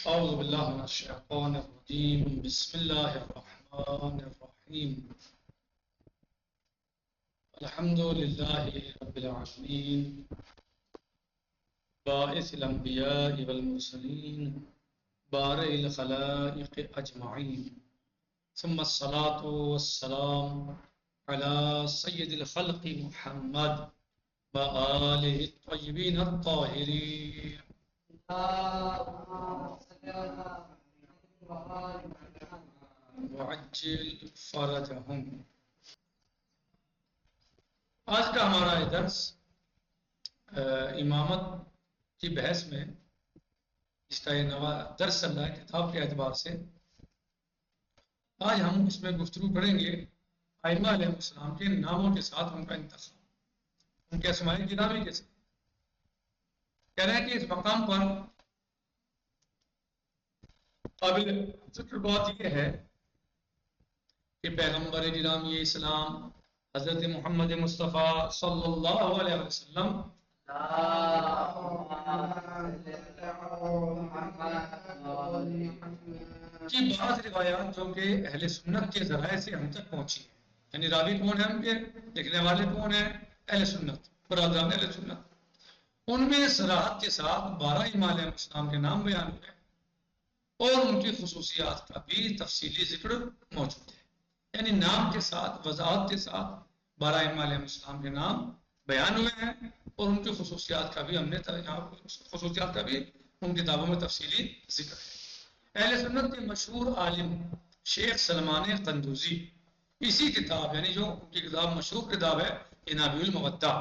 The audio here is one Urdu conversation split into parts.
أعوذ بالله من الشيطان الرجيم. بسم الله الرحمن الرحيم. الحمد لله رب العالمين، باعث الأنبياء والمرسلين، بارئ الخلائق أجمعين، ثم الصلاة والسلام على سيد الخلق محمد وآله الطيبين الطاهرين. وعجل فرجهم. آج کا ہمارا یہ درس امامت کی بحث میں، جس کا یہ نوا درس چل رہا ہے کتاب کے اعتبار سے، آج ہم اس میں گفتگو کریں گے ائمہ علیہ السلام کے ناموں کے ساتھ ان کا انتخاب، ان کے اسماء گرامی کے ساتھ۔ کہہ رہے ہیں کہ اس مقام پر قابل ذکر بات یہ ہے کہ پیغمبر گرامی اسلام حضرت محمد مصطفیٰ صلی اللہ علیہ وسلم کی بعض روایات جو کہ اہل سنت کے ذرائع سے ہم تک پہنچی ہیں، یعنی راوی کون ہیں ان کے، لکھنے والے کون ہیں، اہل سنت، برادران اہل سنت، ان میں صراحت کے ساتھ 12 امام علیہ السلام کے نام بیان ہوئے اور ان کی خصوصیات کا بھی تفصیلی ذکر موجود ہے، یعنی نام کے ساتھ، وضاحت کے ساتھ 12 امام علیہ السلام کے نام بیان ہوئے ہیں اور ان کی خصوصیات کا بھی ہم نے خصوصیات کا بھی ان کتابوں میں تفصیلی ذکر ہے۔ اہل سنت کے مشہور عالم شیخ سلمان قندوزی اسی کتاب، یعنی جو ان کی کتاب مشہور کتاب ہے انابیع المودع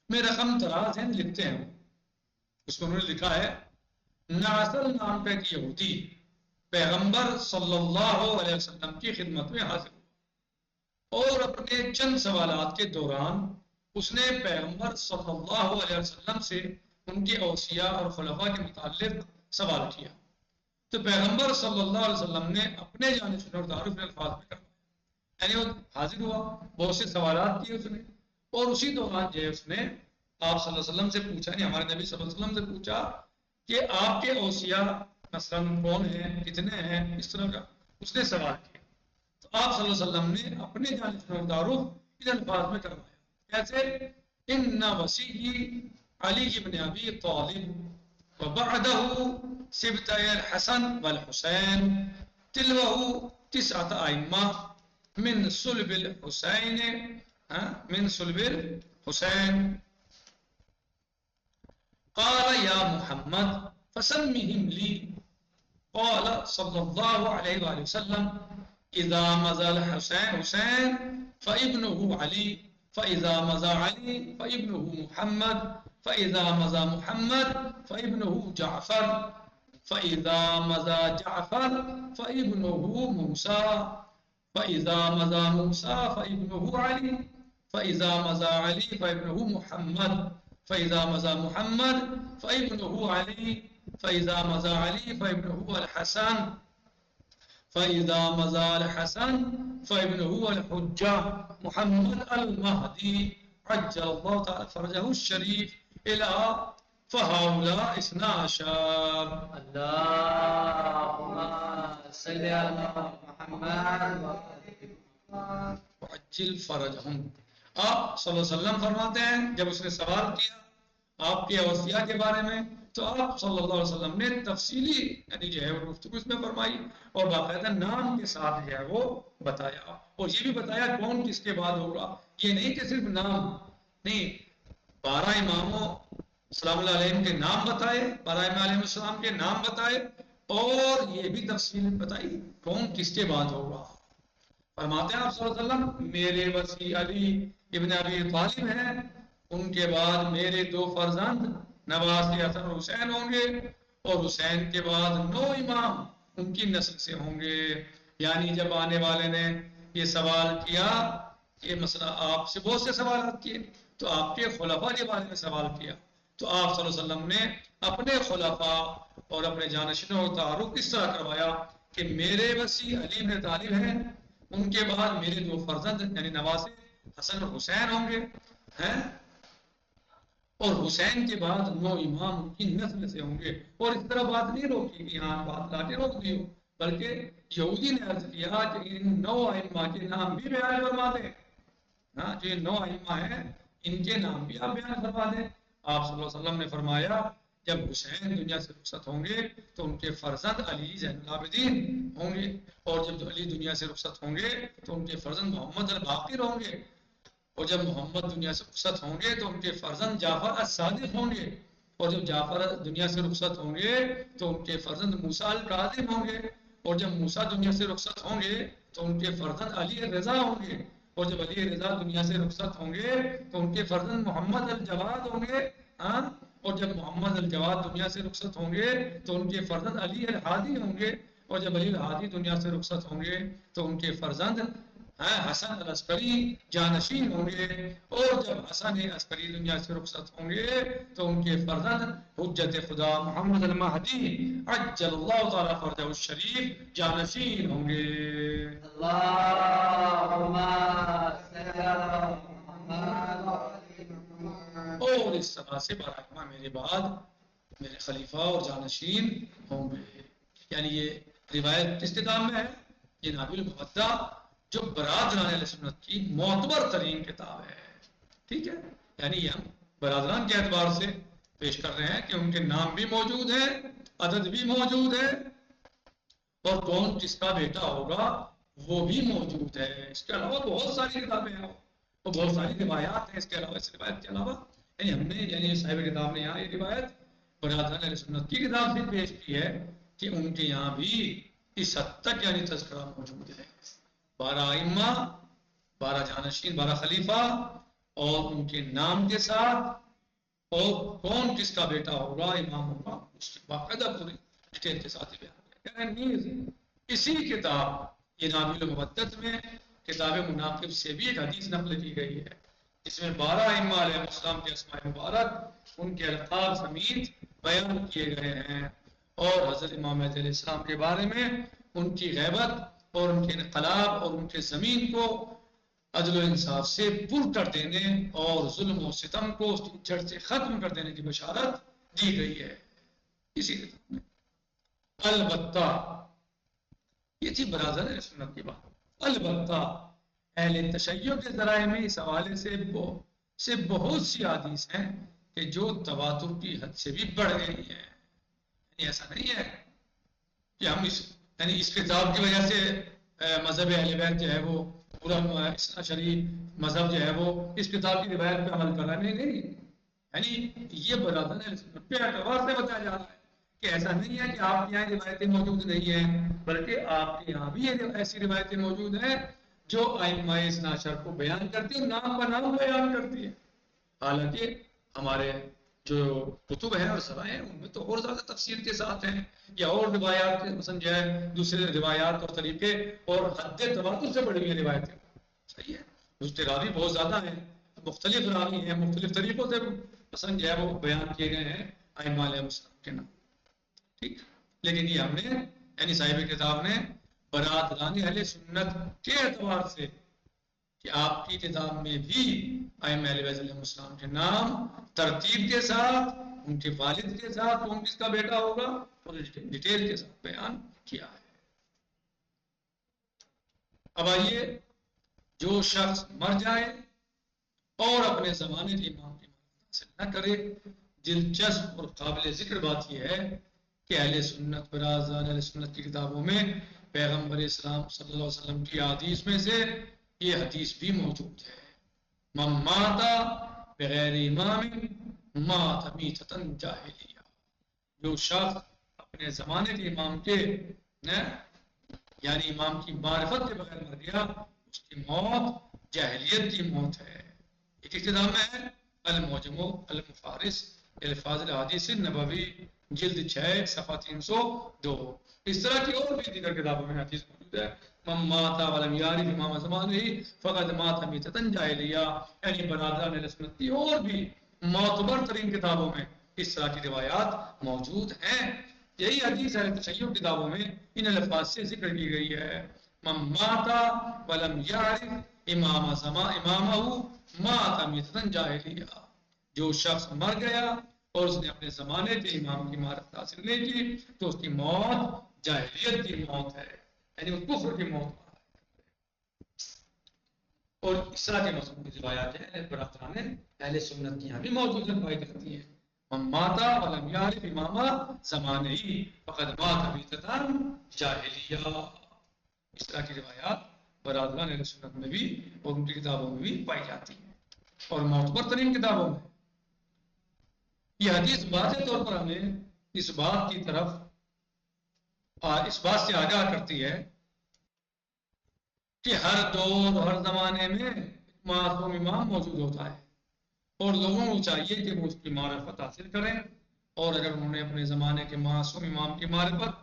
میں رقم طراز ہیں لکھتے ہیں، اس میں انہوں نے لکھا ہے ناصر نام کا ایک یہودی پیغمبر صلی اللہ علیہ وسلم کی خدمت میں حاضر ہوا اور اپنے چند سوالات کے دوران اس نے پیغمبر صلی اللہ علیہ وسلم سے ان کے اوصیاء اور خلفاء کے متعلق سوال کیا، تو پیغمبر صلی اللہ علیہ وسلم نے اپنے جانب سے اور تعارف کے الفاظ میں کروایا، یعنی وہ حاضر ہوا، بہت سے سوالات کیے اس نے، اور اسی دوران جو ہے اس نے آپ صلی اللہ علیہ وسلم سے پوچھا، یعنی ہمارے نبی صلی اللہ علیہ وسلم سے پوچھا کہ آپ کے اوصیاء مثلا کون ہیں، کتنے ہیں، اس طرح کا اس نے سوال کیا، تو آپ صلی اللہ علیہ وسلم نے اپنے جانب سے تعارف ان الفاظ میں کروایا، کیسے ان وصی علی بن ابی طالب وبعدہ سبطی الحسن والحسین تلوہ 9 ائمہ من صلب الحسین قال یا محمد فسمهم لی قال صلی اللہ علیہ وآلہ وسلم اذا مضى الحسین فابنه علی فاذا مضى علی فابنه محمد فاذا مضى محمد فابنه جعفر فاذا مضى جعفر فابنه موسى فاذا مضى موسى فابنه علی فاذا مضى علی فابنه محمد فاذا مضى محمد فابنه علی فاذا مضى علی فابنه الحسن فاذا مضى الحسن فابنه الحجة محمد المهدي عجل الله تعالى فرجه الشريف الى فهؤلاء 12. اللهم صل على محمد وعجل فرجهم. آپ صلی اللہ علیہ وسلم فرماتے ہیں جب اس نے سوال کیا آپ کے اوصیاء کے بارے میں تو آپ صلی اللہ علیہ وسلم نے تفصیلی یعنی جو ہے وہ گفتگو اس میں فرمائی اور باقاعدہ نام کے ساتھ جو ہے وہ بتایا، اور یہ بھی بتایا کون کس کے بعد ہوگا، یہ نہیں کہ صرف نام نہیں، 12 اماموں السلام اللہ علیہ کے نام بتائے، 12 امام علیہ السلام کے نام بتائے اور یہ بھی تفصیل بتائی کون کس کے بعد ہوگا۔ فرماتے ہیں آپ صلی اللہ علیہ وسلم میرے وصی علی ابن ابی طالب ہیں، ان کے بعد میرے 2 فرزند نواسی حسن اور حسین ہوں گے، اور حسین کے بعد 9 امام ان کی نسل سے ہوں گے۔ یعنی جب آنے والے نے یہ سوال کیا، یہ مسئلہ آپ سے بہت سے سوالات کیے تو آپ کے خلفاء کے بارے میں سوال کیا، تو آپ صلی اللہ علیہ وسلم نے اپنے خلفاء اور اپنے جانشینوں کا تعارف اس طرح کروایا کہ میرے وصی علی بن طالب ہیں، ان کے بعد میرے 2 فرزند یعنی نواسے حسن اور حسین ہوں گے ہیں، اور حسین کے بعد 9 امام ان کی نسل سے ہوں گے. اور اس طرح بات نہیں روکی کہ یہاں بات لا کے روک دی ہو، بلکہ یہودی نے عرض کیا کہ ان 9 ائمہ کے نام بھی بیان فرما دیں. ہاں، جو 9 ائمہ ہیں ان کے نام بھی آپ بیان فرما دیں. آپ صلی اللہ علیہ وسلم نے فرمایا جب حسین دنیا سے رخصت ہوں گے تو ان کے فرزند علی زین العابدین ہوں گے، اور جب علی دنیا سے رخصت ہوں گے تو ان کے فرزند محمد الباقر ہوں گے، اور جب محمد دنیا سے رخصت ہوں گے تو ان کے فرزند جعفر الصادق ہوں گے، اور جب جعفر دنیا سے رخصت ہوں گے تو ان کے فرزند موسیٰ الکاظم ہوں گے، اور جب موسیٰ دنیا سے رخصت ہوں گے تو ان کے فرزند علی رضا ہوں گے، اور جب علی رضا دنیا سے رخصت ہوں گے تو ان کے فرزند محمد الجواد ہوں گے. ہاں، اور جب محمد الجواد دنیا سے رخصت ہوں گے تو ان کے فرزند علی الہادی ہوں گے، اور جب علی الہادی دنیا سے رخصت ہوں گے تو ان کے فرزند حسن العسکری جانشین ہوں گے، اور جب حسن عسکری دنیا سے رخصت ہوں گے تو ان کے فرزند حجت خدا محمد المہدی عجل اللہ تعالیٰ فرجہ الشریف جانشین ہوں گے. اللهم صل على محمد وعلى محمد. اور اس طرح سے براہما میرے بعد میرے خلیفہ اور جانشین ہوں گے. یعنی یہ روایت کس کتاب میں ہے؟ یہ نابل المودع جو برادران اہل سنت کی معتبر ترین کتاب ہے. ٹھیک ہے، یعنی یہ ہم برادران کے اعتبار سے پیش کر رہے ہیں کہ ان کے نام بھی موجود ہیں، عدد بھی موجود ہے، اور کون کس کا بیٹا ہوگا وہ بھی موجود ہے. اس کے علاوہ بہت ساری کتابیں ہیں اور بہت ساری روایات ہیں. اس کے علاوہ اس روایت کے علاوہ یعنی ہم نے یعنی صاحب کتاب نے یہاں یہ روایت برادران اہل سنت کی کتاب سے پیش کی ہے کہ ان کے یہاں بھی اس حد تک یعنی تذکرہ موجود ہے. 12 ائمہ، 12 جانشین، 12 خلیفہ، اور ان کے نام کے ساتھ، اور کون کس کا بیٹا ہوگا، امام ہوگا، اس کی باقاعدہ پوری ڈیٹیل کے ساتھ بیان کیا ہے. اسی کتاب یہ نابل المودع میں کتاب مناقب سے بھی ایک حدیث نقل کی گئی ہے جس میں 12 ائمہ علیہ السلام کے اسماء مبارک ان کے القاب سمیت بیان کیے گئے ہیں، اور حضرت امام مہدی علیہ السلام کے بارے میں ان کی غیبت اور ان کے انقلاب اور ان کے زمین کو عدل و انصاف سے پر کر دینے اور ظلم و ستم کو اس کی جڑ سے ختم کر دینے کی بشارت دی گئی ہے اسی کتاب میں. البتہ یہ تھی برادران اہل سنت کی بات. البتہ اہل تشیع کے ذرائع میں اس حوالے سے بہت سی حدیث ہیں کہ جو تواتر کی حد سے بھی بڑھ گئی ہیں. یعنی ایسا نہیں ہے کہ ہم اس کتاب کی وجہ سے مذہب اہل بیت جو ہے وہ پورا اثنا شریف مذہب جو ہے وہ اس کتاب کی روایت پہ عمل کر رہا ہے. نہیں، یعنی یہ برادران اہل سنت پہ اعتبار سے بتایا جا رہا ہے کہ ایسا نہیں ہے کہ آپ کے یہاں روایتیں موجود نہیں ہیں، بلکہ آپ کے یہاں بھی ایسی روایتیں موجود ہیں جو ائمہ اثنا عشر کو بیان کرتی ہیں، نام بہ نام بیان کرتی ہیں. حالانکہ ہمارے جو کتب ہیں اور سرائے ہیں ان میں تو اور زیادہ تفصیل کے ساتھ ہیں، یا اور روایات مثلا جو ہے دوسرے روایات اور طریقے اور حد تواتر سے بڑی ہوئی روایتیں. صحیح ہے، دوسرے راوی بہت زیادہ ہیں، مختلف راوی ہیں، مختلف طریقوں سے مثلا جو ہے وہ بیان کیے گئے ہیں ائمہ علیہ السلام کے نام. ٹھیک، لیکن یہ ہم نے یعنی صاحب کتاب نے برادران اہل سنت کے اعتبار سے کہ آپ کی کتاب میں بھی ائمہ اہل بیت علیہ السلام کے نام ترتیب کے ساتھ، ان کے والد کے ساتھ کون کس کا بیٹا ہوگا اور ڈیٹیل کے ساتھ بیان کیا ہے. اب آئیے، جو شخص مر جائے اور اپنے زمانے کے امام کی معرفت حاصل نہ کرے، دلچسپ اور قابل ذکر بات یہ ہے کہ اہل سنت برادران اہل سنت کی کتابوں میں پیغمبر اسلام صلی اللہ علیہ وسلم کی حدیث میں سے یہ حدیث بھی موجود ہے. من مات بغیر امام مات میتۃ جاہلیہ. جو شخص اپنے زمانے کے امام کے یعنی امام کی معرفت کے بغیر مر گیا، اس کی موت جاہلیت کی موت ہے. ایک کتاب میں ہے المعجم المفارس الفاظ الحدیث النبوی جلد 6 صفحہ 302. اس طرح کی اور بھی دیگر کتابوں میں حدیث موجود ہے. من مات ولم یعرف امام زمانہ فقد مات میتۃ جاہلیہ. یعنی برادران اہل سنت کی اور بھی معتبر ترین کتابوں میں اس طرح کی روایات موجود ہیں. یہی حدیث اہل تشیع کتابوں میں ان الفاظ سے ذکر کی گئی ہے. من مات ولم یعرف امامہ مات میتۃ جاہلیہ. جو شخص مر گیا اور اس نے اپنے زمانے کے امام کی معرفت حاصل نہیں کی تو اس کی موت جاہلیت کی موت ہے، یعنی وہ کفر کی موت ہے۔ اور اس طرح کے مضمون کی روایات ہیں برادران اہل سنت کی یہاں بھی موجود پائی جاتی ہیں۔ من ماتا ولم یعرف امامہ زمانے ہی فقد مات بیتتان جاہلیہ، اس طرح کی روایات برادران اہل سنت میں بھی اور ان کی کتابوں میں بھی پائی جاتی ہیں اور معتبر ترین کتابوں میں۔ یہ حدیث واضح طور پر ہمیں اس بات کی طرف اس بات سے آگاہ کرتی ہے کہ ہر دور ہر زمانے میں معصوم امام موجود ہوتا ہے اور لوگوں کو چاہیے کہ وہ اس کی معرفت حاصل کریں، اور اگر انہوں نے اپنے زمانے کے معصوم امام کی معرفت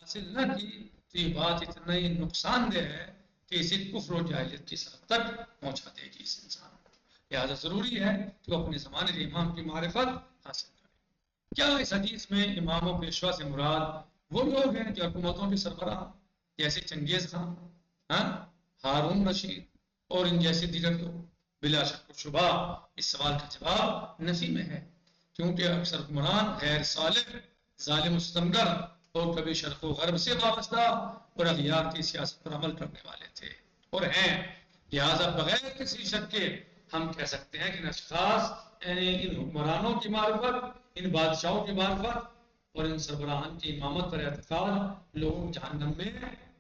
حاصل نہ کی تو یہ بات اتنا ہی نقصان دہ ہے کہ اسے کفر و جاہلیت کی سطح تک پہنچا دے گی اس انسان کو۔ لہٰذا ضروری ہے کہ وہ اپنے زمانے کے امام کی معرفت حاصل کرے۔ کیا اس حدیث میں امام و پیشوا سے مراد وہ لوگ ہیں جو حکومتوں کے سربراہ جیسے چنگیز خان، ہارون رشید اور ان جیسے دیگر لوگ؟ بلا شک و شبہ اس سوال کا جواب نفی میں ہے، کیونکہ اکثر حکمران غیر صالح، ظالم مستمگر اور کبھی شرق و غرب سے وابستہ اور اغیار کی سیاست پر عمل کرنے والے تھے اور ہیں۔ لہذا بغیر کسی شک کے ہم کہہ سکتے ہیں کہ ان اشخاص یعنی ان حکمرانوں کی معرفت، ان بادشاہوں کی معرفت اور ان سربراہان کی امامت پر اعتقاد لوگوں کو جہنم میں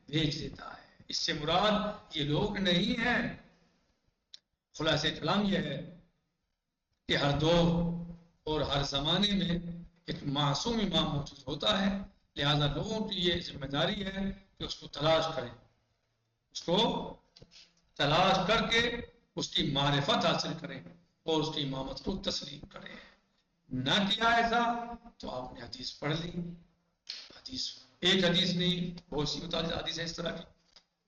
بھیج دیتا ہے۔ اس سے مراد یہ لوگ نہیں ہیں۔ خلاصہ کلام یہ ہے کہ ہر دور اور ہر زمانے میں ایک معصوم امام موجود ہوتا ہے، لہذا لوگوں کی یہ ذمہ داری ہے کہ اس کو تلاش کریں، اس کو تلاش کر کے اس کی معرفت حاصل کریں اور اس کی امامت کو تسلیم کریں۔ نہ کیا ایسا تو آپ نے حدیث پڑھ لی، حدیث ایک حدیث نہیں بہت سی متعدد حدیث ہیں اس طرح کی،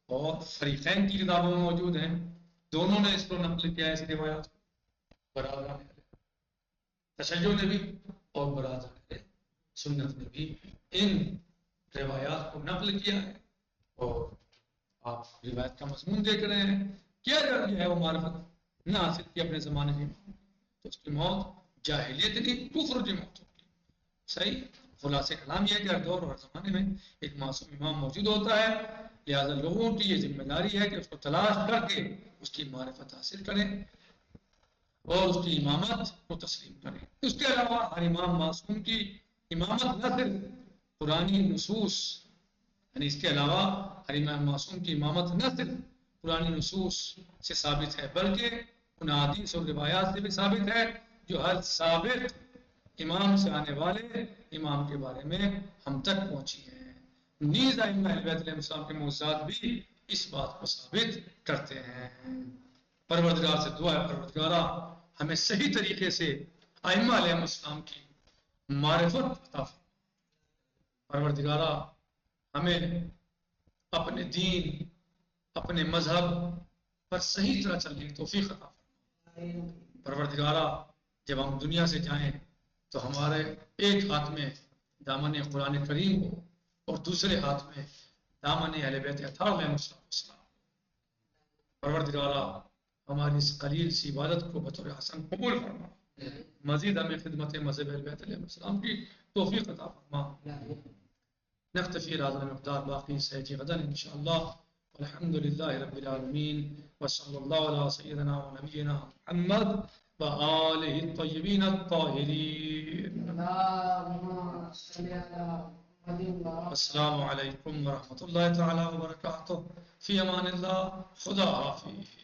اور فریقین کی کتابوں میں موجود ہیں، دونوں نے اس کو نقل کیا ہے اس روایات کو، برادران تشیع نے بھی اور برادران سنت نے بھی ان روایات کو نقل کیا ہے، اور آپ روایت کا مضمون دیکھ رہے ہیں۔ کیا جو ہے وہ معرفت نہ حاصل کی اپنے زمانے میں تو اس کی موت جاہلیت نہیں کفر کی موت ہوگی۔ صحیح خلاصہ کلام یہ ہے کہ ہر دور اور ہر زمانے میں ایک معصوم امام موجود ہوتا ہے، لہذا لوگوں کی یہ ذمہ داری ہے کہ اس کو تلاش کر کے اس کی معرفت حاصل کریں اور اس کی امامت کو تسلیم کریں۔ اس کے علاوہ ہر امام معصوم کی امامت نہ صرف پرانی نصوص، یعنی اس کے علاوہ ہر امام معصوم کی امامت نہ صرف پرانی نصوص سے ثابت ہے بلکہ ان حدیث اور روایات سے بھی ثابت ہے جو ہر ثابت امام سے آنے والے امام کے بارے میں ہم تک پہنچی ہیں۔ نیز ائمہ اہل بیت علیہ السلام کے معجزات بھی اس بات کو ثابت کرتے ہیں۔ پروردگار سے دعا ہے پروردگارہ ہمیں صحیح طریقے سے ائمہ علیہ السلام کی معرفت عطا فرما۔ پروردگارہ ہمیں اپنے دین، اپنے مذہب پر صحیح طرح چلنے کی توفیق عطا فرما۔ پروردگارہ جب ہم دنیا سے جائیں تو ہمارے ایک ہاتھ میں دامن قرآن کریم ہو اور دوسرے ہاتھ میں دامن اہل بیت اطہار علیہ السلام۔ پروردگارہ ہماری اس قلیل سی عبادت کو بطور حسن قبول فرما، مزید ہمیں خدمت مذہب اہل بیت علیہ السلام کی توفیق عطا فرما۔ نکتفی بہذا المقدار باقی سیأتی غدا انشاءاللہ، والحمد للہ رب العالمین، وصلی اللہ علی سیدنا و نبینا محمد وآلہ الطیبین الطاہرین۔ اللهم صل على محمد السلام علیکم ورحمۃ اللہ تعالی وبرکاتہ۔ فی امان اللہ، خدا حافظ۔